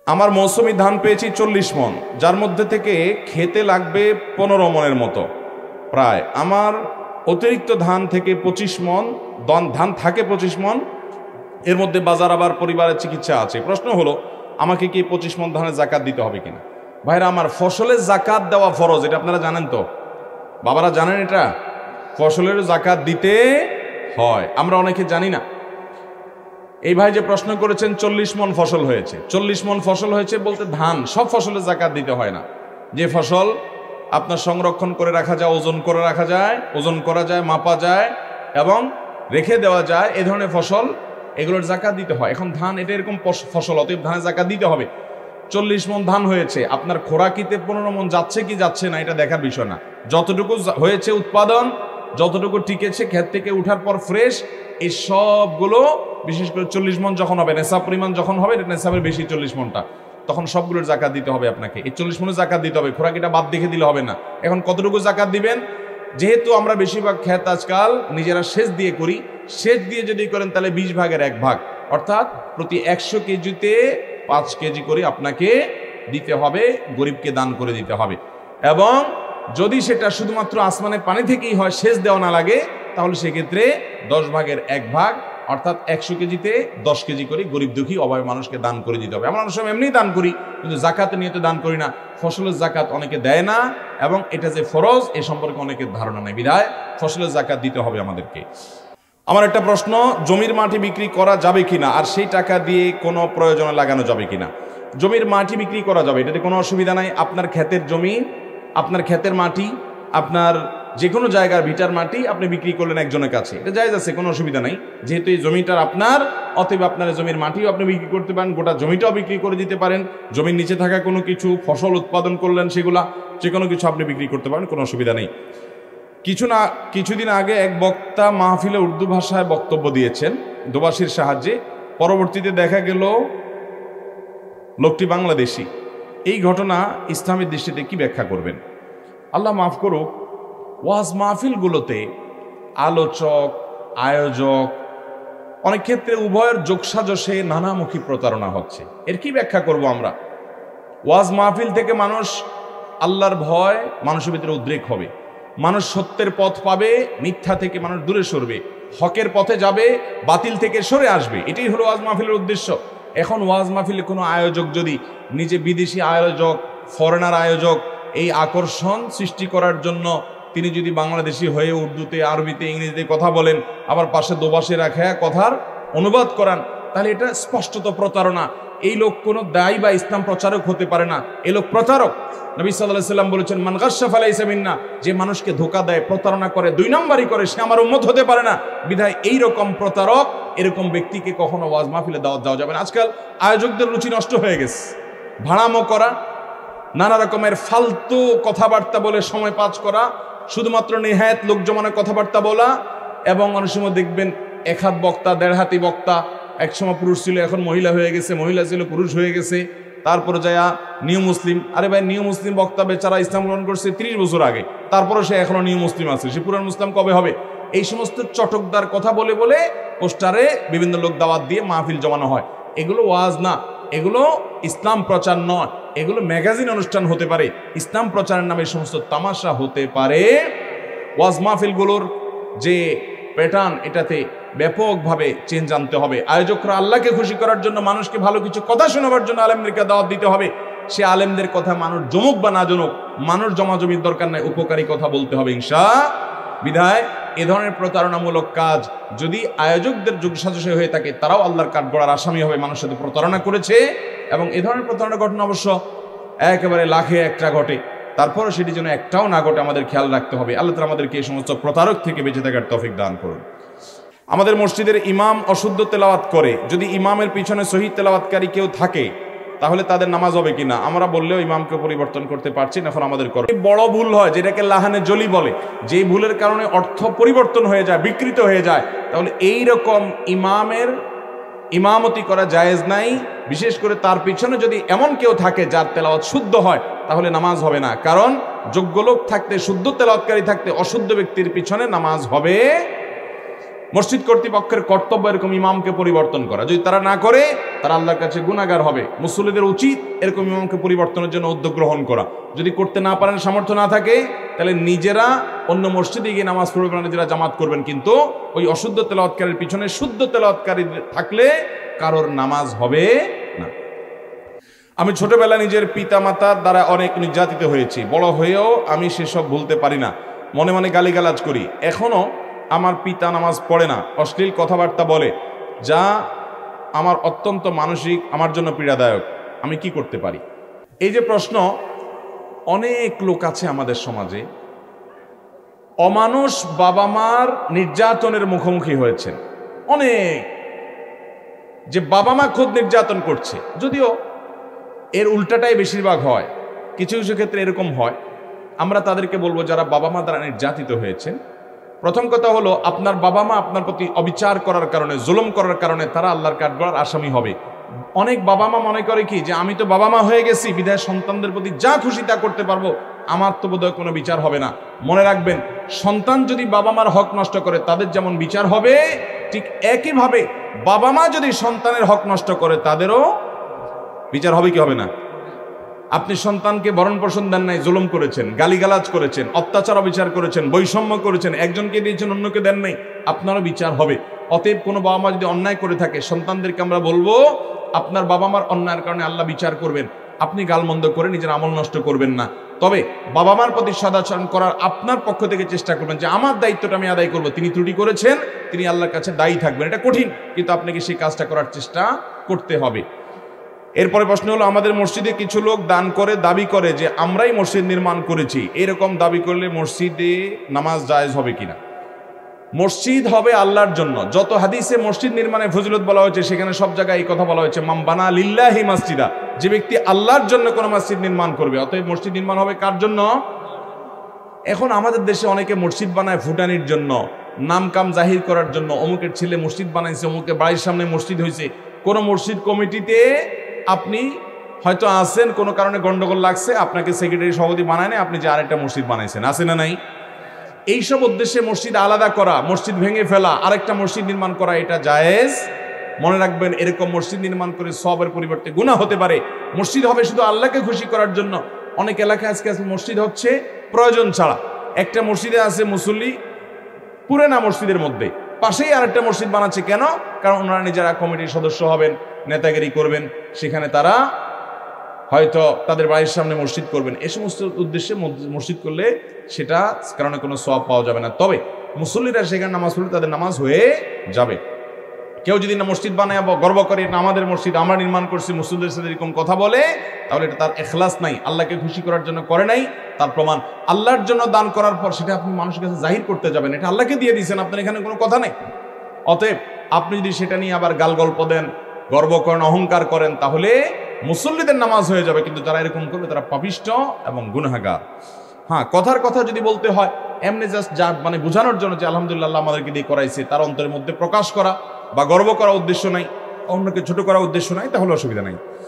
আমার মৌসুমি ধান পেয়েছি 40 মণ, যার মধ্যে থেকে খেতে লাগবে 15 মণের মতো প্রায়। আমার অতিরিক্ত ধান থেকে 25 মণ ধান থাকে 25 মণ, এর মধ্যে বাজার আবার পরিবারের চিকিৎসা আছে। প্রশ্ন হলো আমাকে কি 25 মণ ধানের জাকাত দিতে হবে কিনা? ভাইরা আমার, ফসলের জাকাত দেওয়া ফরজ, এটা আপনারা জানেন তো? বাবারা জানেন এটা? ফসলের জাকাত দিতে হয়, আমরা অনেকে জানি না। এই ভাই যে প্রশ্ন করেছেন 40 মণ ফসল হয়েছে, 40 মণ ফসল হয়েছে বলতে ধান, সব ফসলের জাকাত দিতে হয় না। যে ফসল আপনার সংরক্ষণ করে রাখা যায়, ওজন করে রাখা যায়, ওজন করা যায়, মাপা যায় এবং রেখে দেওয়া যায়, এ ধরনের ফসল, এগুলোর জাকাত দিতে হয়। এখন ধান এটা এরকম ফসল, অতএব ধানের জাকাত দিতে হবে। 40 মণ ধান হয়েছে, আপনার খোরাকিতে 15 মণ যাচ্ছে কি যাচ্ছে না এটা দেখার বিষয় না। যতটুকু হয়েছে উৎপাদন, যতটুকু টিকেছে ক্ষেত থেকে উঠার পর ফ্রেশ, এই সবগুলো, বিশেষ করে 40 মণ যখন হবে, নেশাব পরিমাণ যখন হবে, এটা নেশাবের বেশি 40 মণটা, তখন সবগুলোর জাকাত দিতে হবে আপনাকে। এই 40 মণের জাকাত দিতে হবে, খোরাকিটা বাদ দেখে দিলে হবে না। এখন কতটুকু জাকাত দিবেন? যেহেতু আমরা বেশিরভাগ ক্ষেত আজকাল নিজেরা সেচ দিয়ে করি, সেচ দিয়ে যদি করেন তাহলে 20 ভাগের 1 ভাগ, অর্থাৎ প্রতি 100 কেজিতে 5 কেজি করে আপনাকে দিতে হবে, গরিবকে দান করে দিতে হবে। এবং যদি সেটা শুধুমাত্র আসমানের পানি থেকেই হয়, সেচ দেওয়া না লাগে, তাহলে সেক্ষেত্রে 10 ভাগের 1 ভাগ, অর্থাৎ 100 কেজিতে 10 কেজি করে গরিব দুঃখী অভাবী মানুষকে দান করে দিতে হবে। আমরা অনেক সময় এমনিই দান করি, কিন্তু জাকাতে নিয়ে তো দান করি না। ফসলের জাকাত অনেকে দেয় না, এবং এটা যে ফরজ এ সম্পর্কে অনেকের ধারণা নেই, বিধায় ফসলের জাকাত দিতে হবে আমাদেরকে। আমার একটা প্রশ্ন, জমির মাটি বিক্রি করা যাবে কিনা, আর সেই টাকা দিয়ে কোনো প্রয়োজনে লাগানো যাবে কিনা? জমির মাটি বিক্রি করা যাবে, এটাতে কোনো অসুবিধা নাই। আপনার ক্ষেতের জমি, আপনার ক্ষেতের মাটি, আপনার যে কোনো জায়গার ভিটার মাটি আপনি বিক্রি করলেন একজনের কাছে, এটা জায়েজ আছে, কোনো অসুবিধা নাই। যেহেতু এই জমিটার আপনার, অতএব আপনার জমির মাটিও আপনি বিক্রি করতে পারেন, গোটা জমিটাও বিক্রি করে দিতে পারেন। জমির নিচে থাকা কোনো কিছু ফসল উৎপাদন করলেন, সেগুলা যে কোনো কিছু আপনি বিক্রি করতে পারেন, কোনো অসুবিধা নেই। কিছুদিন আগে এক বক্তা মাহফিলে উর্দু ভাষায় বক্তব্য দিয়েছেন দোভাষীর সাহায্যে, পরবর্তীতে দেখা গেল লোকটি বাংলাদেশি। এই ঘটনা ইসলামের দৃষ্টিতে কি ব্যাখ্যা করবেন? আল্লাহ মাফ করুক, ওয়াজ মাহফিলগুলোতে আলোচক, আয়োজক, অনেক ক্ষেত্রে উভয়ের যোগসাজশে নানামুখী প্রতারণা হচ্ছে। এর কি ব্যাখ্যা করব আমরা? ওয়াজ মাহফিল থেকে মানুষ আল্লাহর ভয় মানুষের ভিতরে উদ্রেক হবে, মানুষ সত্যের পথ পাবে, মিথ্যা থেকে মানুষ দূরে সরবে, হকের পথে যাবে, বাতিল থেকে সরে আসবে। এটাই হলো ওয়াজ মাহফিলের উদ্দেশ্য। এখন ওয়াজ মাহফিলে কোনো আয়োজক যদি নিজে বিদেশি আয়োজক, ফরেনার আয়োজক, এই আকর্ষণ সৃষ্টি করার জন্য তিনি যদি বাংলাদেশি হয়ে উর্দুতে, আরবিতে, ইংরেজিতে কথা বলেন, আবার পাশে দোভাষী রাখা কথার অনুবাদ করান, তাহলে এটা স্পষ্টত প্রতারণা। এই লোক কোনো দায়ী বা ইসলাম প্রচারক হতে পারে না, এই লোক প্রতারক। নবী সাল্লাল্লাহু আলাইহি ওয়াসাল্লাম বলেছেন, মান গাশশা ফালাইসা মিন্না, যে মানুষকে ধোঁকা দেয়, প্রতারণা করে, 2 নম্বরই করে, সে আমার উম্মত হতে পারে না। বিধায় এই রকম প্রতারক, এরকম ব্যক্তিকে কখনো ওয়াজ মাহফিলে দাওয়াত দেওয়া যাবে না। আজকাল আয়োজকদের রুচি নষ্ট হয়ে গেছে, ভাড়ামো করা, নানা রকমের ফালতু কথাবার্তা বলে সময় পাস করা, শুধুমাত্র নেহায়েত লোক জমানোর কথাবার্তা বলা, এবং অনেক সময় দেখবেন 1 হাত বক্তা, 1.5 হাতি বক্তা, একসময় পুরুষ ছিল, এখন মহিলা হয়ে গেছে, মহিলা ছিল পুরুষ হয়ে গেছে, তারপরে যায়া নিউ মুসলিম। আরে ভাই, নিউ মুসলিম বক্তা বেচারা ইসলাম গ্রহণ করছে 30 বছর আগে, তারপরে সে এখনো নিউ মুসলিম আছে, সে পুরান মুসলিম কবে হবে? এই সমস্ত চটকদার কথা বলে বলে পোস্টারে বিভিন্ন লোক দাওয়াত দিয়ে মাহফিল জমানো হয়। এগুলো ওয়াজ না, এগুলো ইসলাম প্রচার নয়, এগুলো ম্যাগাজিন অনুষ্ঠান হতে পারে, ইসলাম প্রচারের নামে সমস্ত তামাশা হতে পারে। ওয়াজ মাহফিলগুলোর যে প্যাটার্ন, এটাতে ব্যাপকভাবে চেঞ্জ আনতে হবে। আয়োজকরা আল্লাহকে খুশি করার জন্য, মানুষকে ভালো কিছু কথা শোনাবার জন্য আলেমদেরকে দাওয়াত দিতে হবে। সে আলেমদের কথা মানুষ জমুক বা না জমুক, মানুষ জমাজমির দরকার নাই, উপকারী কথা বলতে হবে ইনশাআল্লাহ। বিধায় এ ধরনের প্রতারণামূলক কাজ যদি আয়োজকদের যোগসাজশে হয়ে থাকে, তারাও আল্লাহর কাঠগড়ার আসামি হবে, মানুষের সাথে প্রতারণা করেছে। এবং এ ধরনের প্রতারণা ঘটনা অবশ্য একেবারে লাখে একটা ঘটে, তারপরও সেটি যেন একটাও না ঘটে আমাদের খেয়াল রাখতে হবে। আল্লাহ তাআলা আমাদেরকে এই সমস্ত প্রতারক থেকে বেঁচে থাকার তৌফিক দান করুন। আমাদের মসজিদের ইমাম অশুদ্ধ তেলাওয়াত করে, যদি ইমামের পিছনে সহিহ তেলাওয়াতকারী কেউ থাকে, তাহলে তাদের নামাজ হবে কিনা? আমরা বললেও ইমামকে পরিবর্তন করতে পারছি না, এখন আমাদের করো। বড় ভুল হয়, যেটাকে লাহানে জলি বলে, যেই ভুলের কারণে অর্থ পরিবর্তন হয়ে যায়, বিকৃত হয়ে যায়, তাহলে এই রকম ইমামের ইমামতি করা জায়েজ নাই। বিশেষ করে তার পিছনে যদি এমন কেউ থাকে যার তেলাওয়াত শুদ্ধ হয়, তাহলে নামাজ হবে না। কারণ যোগ্য লোক থাকতে, শুদ্ধ তেলাওয়াতকারী থাকতে, অশুদ্ধ ব্যক্তির পিছনে নামাজ হবে মসজিদ কর্তৃপক্ষের কর্তব্য এরকম ইমামকে পরিবর্তন করা, যদি তারা না করে তারা আল্লাহর কাছে গুনাহগার হবে। মুসল্লিদের উচিত এরকম ইমামকে পরিবর্তনের জন্য উদ্যোগ গ্রহণ করা। যদি করতে না পারেন, সামর্থ্য না থাকে, তাহলে নিজেরা অন্য মসজিদে গিয়ে নামাজ পড়বেন, নিজেরা জামাত করবেন, কিন্তু ওই অশুদ্ধ তেলাওয়াতকারীর পিছনে শুদ্ধ তেলাওয়াতকারী থাকলে কারোর নামাজ হবে না। আমি ছোটবেলা নিজের পিতা মাতার দ্বারা অনেক নির্যাতিত হয়েছি, বড় হয়েও আমি সেসব ভুলতে পারি না, মনে মনে গালিগালাজ করি। এখনো আমার পিতা নামাজ পড়ে না, অশ্লীল কথাবার্তা বলে, যা আমার অত্যন্ত মানসিক, আমার জন্য পীড়াদায়ক। আমি কি করতে পারি? এই যে প্রশ্ন, অনেক লোক আছে আমাদের সমাজে অমানুষ বাবা মার নির্যাতনের মুখোমুখি হয়েছেন। অনেক, যে বাবা মা খুব নির্যাতন করছে, যদিও এর উল্টাটাই বেশিরভাগ হয়। কিছু কিছু ক্ষেত্রে এরকম হয়। আমরা তাদেরকে বলবো, যারা বাবা মা দ্বারা নির্যাতিত হয়েছেন, প্রথম কথা হলো, আপনার বাবা মা আপনার প্রতি অবিচার করার কারণে, জুলুম করার কারণে তারা আল্লাহর কাঠগড়ার আসামি হবে। অনেক বাবা মা মনে করে কি, যে আমি তো বাবা মা হয়ে গেছি, বিধায় সন্তানদের প্রতি যা খুশি তা করতে পারবো, আমার তো বোধহয় কোনো বিচার হবে না। মনে রাখবেন, সন্তান যদি বাবা মার হক নষ্ট করে তাদের যেমন বিচার হবে, ঠিক একইভাবে বাবা মা যদি সন্তানের হক নষ্ট করে তাদেরও বিচার হবে কি হবে না? আপনি সন্তানকে ভরণ পোষণ দেন নাই, জুলুম করেছেন, গালিগালাজ করেছেন, অত্যাচার অবিচার করেছেন, বৈষম্য করেছেন, একজনকে দিয়েছেন অন্যকে দেন নাই, আপনারও বিচার হবে। অতএব কোনো বাবা মা যদি অন্যায় করে থাকে, সন্তানদেরকে আমরা বলবো, আপনার বাবা মার অন্যায়ের কারণে আল্লাহ বিচার করবেন, আপনি গালমন্দ করে নিজের আমল নষ্ট করবেন না। তবে বাবা মার প্রতি সদাচরণ করার আপনার পক্ষ থেকে চেষ্টা করবেন, যে আমার দায়িত্বটা আমি আদায় করব, তিনি ত্রুটি করেছেন, তিনি আল্লাহর কাছে দায়ী থাকবেন। এটা কঠিন, কিন্তু আপনাকে সেই কাজটা করার চেষ্টা করতে হবে। এরপরে প্রশ্ন হলো, আমাদের মসজিদে কিছু লোক দান করে দাবি করে যে আমরাই মসজিদ নির্মাণ করেছি। এরকম দাবি করলে মসজিদে নামাজ জায়েজ হবে কিনা? মসজিদ হবে আল্লাহর জন্য। যত হাদিসে মসজিদ নির্মাণে ফজিলত বলা হয়েছে, সেখানে সব জায়গায় এই কথা বলা হয়েছে, মান বানা লিল্লাহি মাসজিদা, যে ব্যক্তি আল্লাহর জন্য কোনো মসজিদ নির্মাণ করবে। অতএব মসজিদ নির্মাণ হবে কার জন্য? এখন আমাদের দেশে অনেকে মসজিদ বানায় ফুটানির জন্য, নাম কাম জাহির করার জন্য। অমুকের ছেলে মসজিদ বানাইছে, অমুকের বাড়ির সামনে মসজিদ হয়েছে। কোন মসজিদ কমিটিতে আপনি হয়তো আছেন, কোনো কারণে গন্ডগোল লাগছে, আপনাকে সেক্রেটারি সভাপতি বানায় না, আপনি যে আরেকটা মসজিদ বানাইছেন, আছে না নাই? এইসব উদ্দেশ্যে মসজিদ আলাদা করা, মসজিদ ভেঙে ফেলা, আরেকটা মসজিদ নির্মাণ করা, এটা জায়েজ। মনে রাখবেন, এরকম মসজিদ নির্মাণ করে সওয়াবের পরিবর্তে গুনাহ হতে পারে। মসজিদ হবে শুধু আল্লাহকে খুশি করার জন্য। অনেক এলাকায় আজকে মসজিদ হচ্ছে প্রয়োজন ছাড়া। একটা মসজিদে আছে মুসল্লি পুরে না, মসজিদের মধ্যে পাশেই আরেকটা মসজিদ বানাচ্ছে। কেন? কারণ ওনারা নিজেরা কমিটির সদস্য হবেন, নেতাগিরি করবেন, সেখানে তারা হয়তো তাদের বাড়ির সামনে মসজিদ করবেন। এ সমস্ত উদ্দেশ্যে মসজিদ করলে সেটা কারণে কোনো সওয়াব পাওয়া যাবে না। তবে মুসল্লিরা সেখানে নামাজ পড়লে তাদের নামাজ হয়ে যাবে। কেউ যদি না মসজিদ বানায় গর্ব করে, না আমাদের মসজিদ আমরা নির্মাণ করছি, মুসল্লিদের সাথে এরকম কথা বলে, তাহলে এটা তার ইখলাস নাই, আল্লাহকে খুশি করার জন্য করে নাই। তার প্রমাণ, আল্লাহর জন্য দান করার পর সেটা আপনি মানুষের কাছে জাহির করতে যাবেন, এটা আল্লাহকে দিয়ে দিয়েছেন, আপনার এখানে কোনো কথা নেই। অতএব আপনি যদি সেটা নিয়ে আবার গাল গল্প দেন, গর্ব করেন, অহংকার করেন, তাহলে মুসল্লিদের নামাজ হয়ে যাবে, কিন্তু যারা এরকম করবে তারা পাপিষ্ঠ এবং গুনাহগার। হ্যাঁ, কথার কথা যদি বলতে হয়, এমনি জাস্ট যা মানে বোঝানোর জন্য যে আলহামদুলিল্লাহ আমাদেরকে দিয়ে করাইছে, তার অন্তরের মধ্যে প্রকাশ করা বা গর্ব করা উদ্দেশ্য নাই, অন্যকে ছোট করা উদ্দেশ্য নাই, তাহলে অসুবিধা নাই।